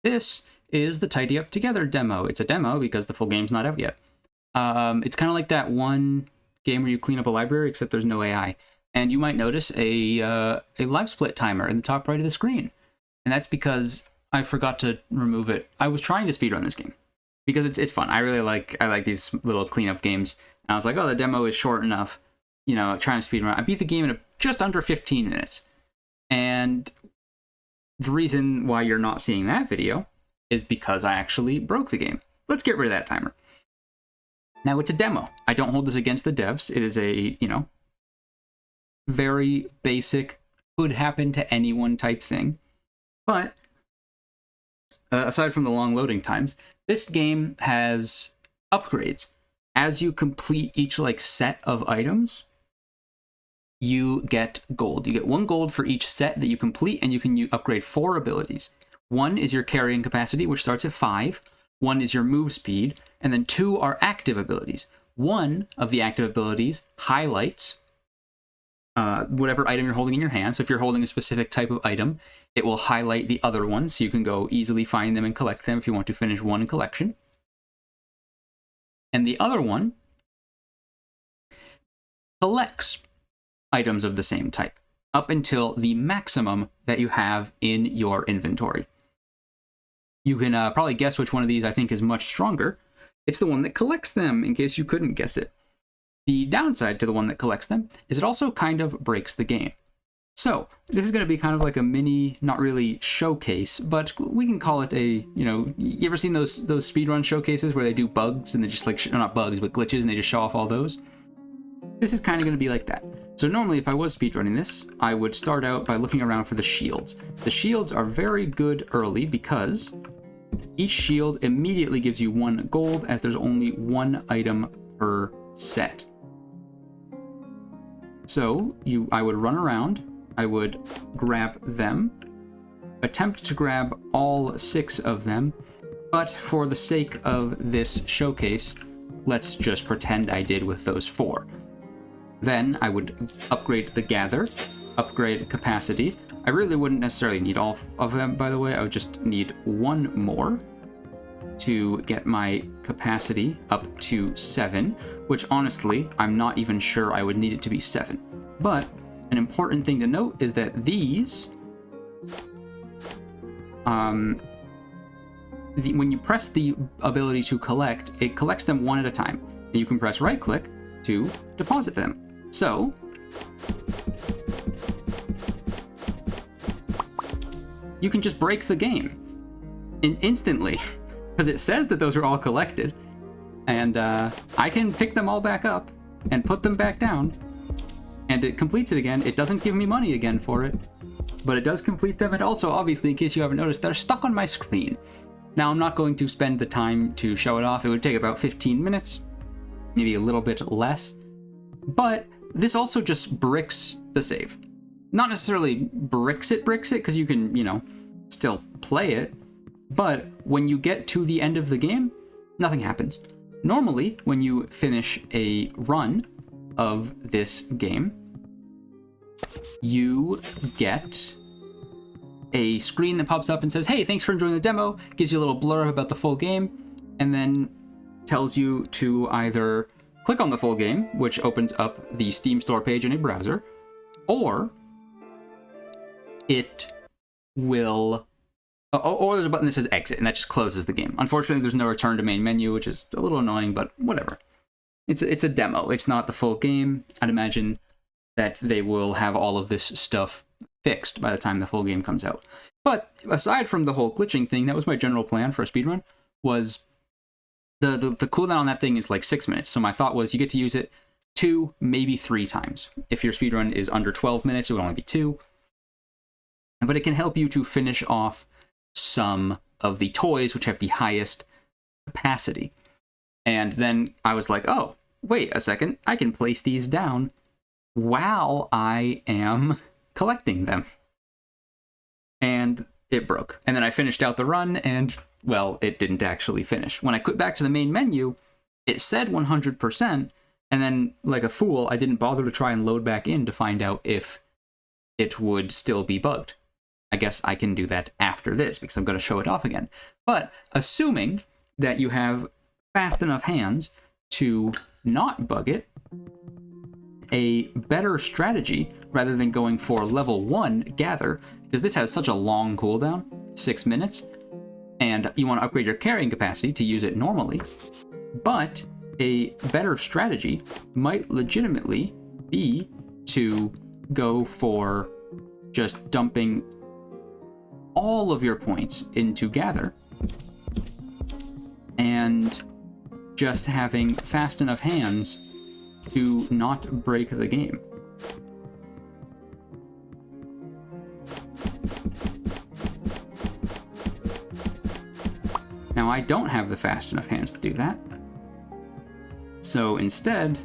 This is the Tidy Up Together demo. It's a demo because the full game's not out yet. It's kind of like that one game where you clean up a library, except there's no AI. And you might notice a live split timer in the top right of the screen. And that's because I forgot to remove it. I was trying to speedrun this game because it's fun. I like these little cleanup games. And I was like, oh, the demo is short enough. You know, trying to speedrun. I beat the game in just under 15 minutes. And the reason why you're not seeing that video is because I actually broke the game. Let's get rid of that timer. Now, it's a demo. I don't hold this against the devs. It is a, very basic, could happen to anyone type thing. But aside from the long loading times, this game has upgrades. As you complete each set of items, you get gold. You get 1 gold for each set that you complete, and you can upgrade 4 abilities. 1 is your carrying capacity, which starts at 5. 1 is your move speed, and then 2 are active abilities. 1 of the active abilities highlights whatever item you're holding in your hand. So if you're holding a specific type of item, it will highlight the other ones, so you can go easily find them and collect them if you want to finish one collection. And the other one collects items of the same type up until the maximum that you have in your inventory. You can probably guess which one of these I think is much stronger. It's the one that collects them, in case you couldn't guess it. The downside to the one that collects them is it also kind of breaks the game. So this is going to be kind of like a mini, not really showcase, but we can call it a, you ever seen those speedrun showcases where they do bugs and they just not bugs, but glitches, and they just show off all those? This is kind of going to be like that. So normally if I was speedrunning this, I would start out by looking around for the shields. The shields are very good early because each shield immediately gives you 1 gold, as there's only 1 item per set. So I would run around, I would grab them, attempt to grab all 6 of them, but for the sake of this showcase, let's just pretend I did with those 4. Then I would upgrade the gather, upgrade capacity. I really wouldn't necessarily need all of them, by the way. I would just need 1 more to get my capacity up to 7, which honestly, I'm not even sure I would need it to be 7. But an important thing to note is that these, when you press the ability to collect, it collects them 1 at a time. And you can press right click to deposit them. So you can just break the game instantly, because it says that those are all collected, and I can pick them all back up and put them back down, and it completes it again. It doesn't give me money again for it, but it does complete them. And also, obviously, in case you haven't noticed, they're stuck on my screen. Now, I'm not going to spend the time to show it off. It would take about 15 minutes, maybe a little bit less, but this also just bricks the save. Not necessarily bricks it, because you can, still play it. But when you get to the end of the game, nothing happens. Normally, when you finish a run of this game, you get a screen that pops up and says, hey, thanks for enjoying the demo, gives you a little blurb about the full game, and then tells you to either click on the full game, which opens up the Steam store page in a browser, or it will... or there's a button that says exit, and that just closes the game. Unfortunately, there's no return to main menu, which is a little annoying, but whatever. It's a demo. It's not the full game. I'd imagine that they will have all of this stuff fixed by the time the full game comes out. But aside from the whole glitching thing, that was my general plan for a speedrun, was the cooldown on that thing is like 6 minutes. So my thought was you get to use it 2, maybe 3 times. If your speedrun is under 12 minutes, it would only be 2. But it can help you to finish off some of the toys which have the highest capacity. And then I was like, oh, wait a second, I can place these down while I am collecting them. And it broke. And then I finished out the run, and, well, it didn't actually finish. When I quit back to the main menu, it said 100%, and then, like a fool, I didn't bother to try and load back in to find out if it would still be bugged. I guess I can do that after this because I'm going to show it off again. But assuming that you have fast enough hands to not bug it, a better strategy, rather than going for level 1 Gather, because this has such a long cooldown, 6 minutes, and you want to upgrade your carrying capacity to use it normally, but a better strategy might legitimately be to go for just dumping all of your points into Gather and just having fast enough hands to not break the game. Now, I don't have the fast enough hands to do that. So instead,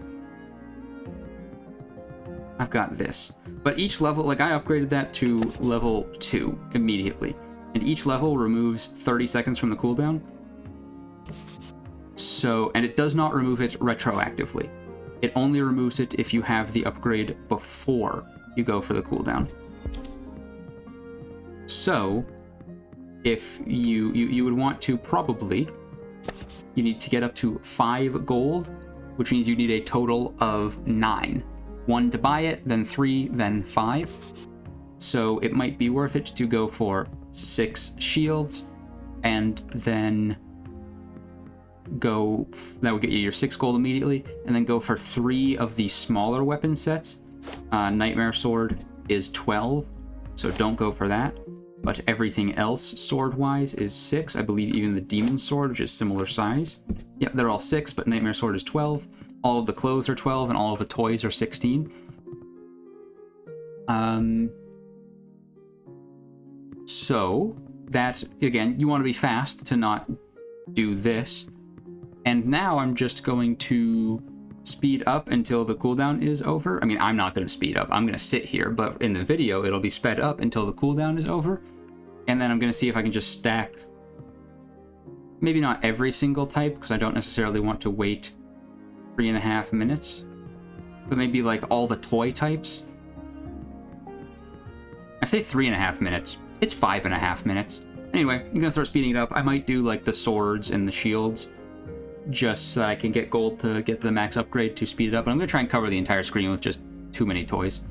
I've got this. But each level, like I upgraded that to level 2 immediately. And each level removes 30 seconds from the cooldown. So, and it does not remove it retroactively. It only removes it if you have the upgrade before you go for the cooldown. So, if you would want to probably, you need to get up to 5 gold, which means you need a total of 9. 1 to buy it, then 3, then 5. So it might be worth it to go for 6 shields, and then go, that would get you your 6 gold immediately, and then go for 3 of the smaller weapon sets. Nightmare Sword is 12, so don't go for that. But everything else sword-wise is 6. I believe even the Demon Sword, which is similar size. Yep, they're all 6, but Nightmare Sword is 12. All of the clothes are 12, and all of the toys are 16. So, that, again, you want to be fast to not do this. And now I'm just going to speed up until the cooldown is over. I mean, I'm not going to speed up. I'm going to sit here, but in the video, it'll be sped up until the cooldown is over. And then I'm going to see if I can just stack, maybe not every single type, because I don't necessarily want to wait 3.5 minutes, but maybe like all the toy types. I say 3.5 minutes. It's 5.5 minutes. Anyway, I'm going to start speeding it up. I might do like the swords and the shields, just so I can get gold to get the max upgrade to speed it up. But I'm going to try and cover the entire screen with just too many toys.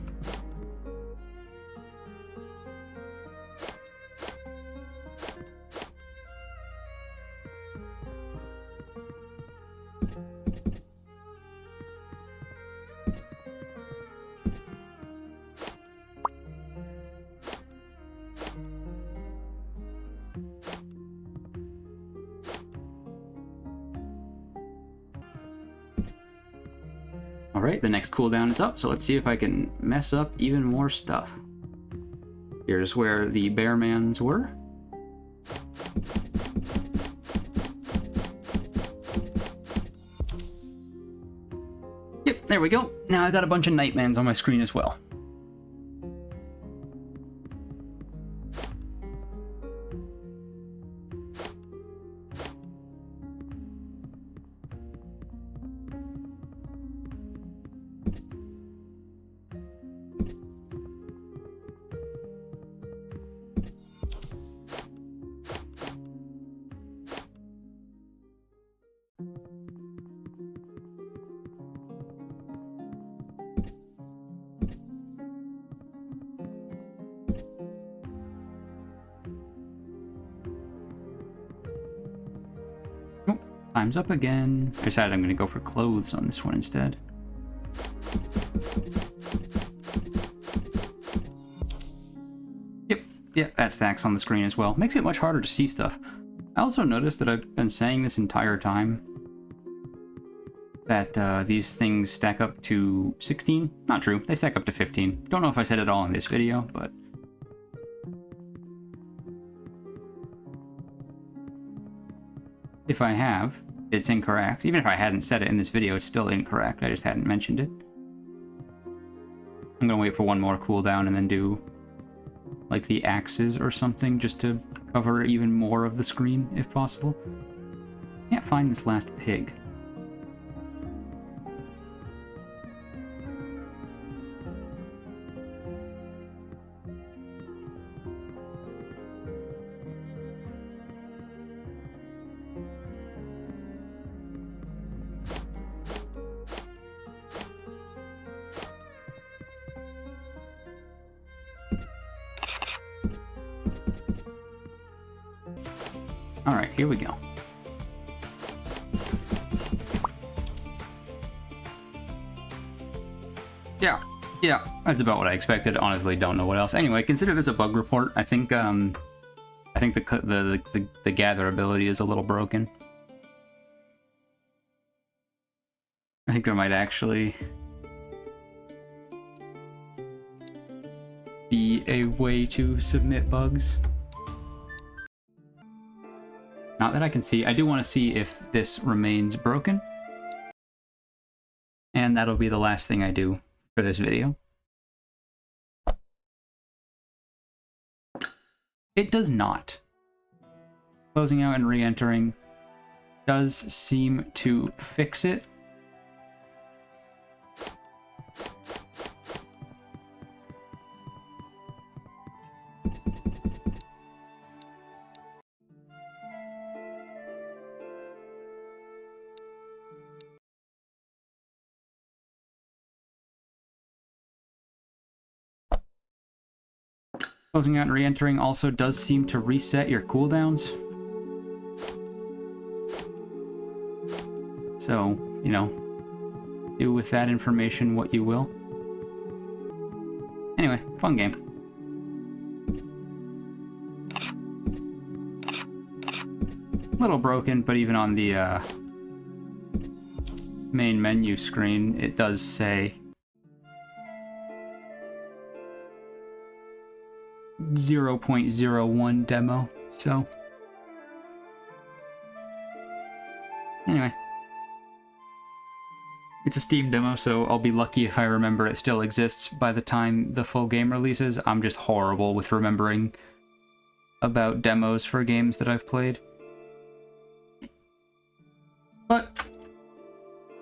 Alright, the next cooldown is up, so let's see if I can mess up even more stuff. Here's where the Bearmans were. Yep, there we go. Now I got a bunch of Nightmans on my screen as well. Time's up again. I decided I'm going to go for clothes on this one instead. Yep, that stacks on the screen as well. Makes it much harder to see stuff. I also noticed that I've been saying this entire time that these things stack up to 16. Not true. They stack up to 15. Don't know if I said it all in this video, but if I have, it's incorrect. Even if I hadn't said it in this video, it's still incorrect. I just hadn't mentioned it. I'm gonna wait for one more cooldown and then do like the axes or something just to cover even more of the screen if possible. Can't find this last pig. All right, here we go. Yeah, that's about what I expected. Honestly, don't know what else. Anyway, consider this a bug report. I think the gather ability is a little broken. I think there might actually be a way to submit bugs. Not that I can see. I do want to see if this remains broken. And that'll be the last thing I do for this video. It does not. Closing out and re-entering does seem to fix it. Closing out and re-entering also does seem to reset your cooldowns. So, you know, do with that information what you will. Anyway, fun game. Little broken, but even on the main menu screen, it does say 0.01 demo, so anyway, it's a Steam demo, so I'll be lucky if I remember it still exists by the time the full game releases. I'm just horrible with remembering about demos for games that I've played. But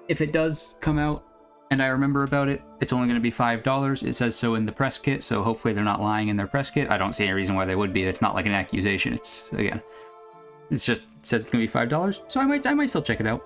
if it does come out and I remember about it, it's only going to be $5. It says so in the press kit, so hopefully they're not lying in their press kit. I don't see any reason why they would be. It's not like an accusation. It's, again, it's just, it says it's going to be $5, so I might still check it out.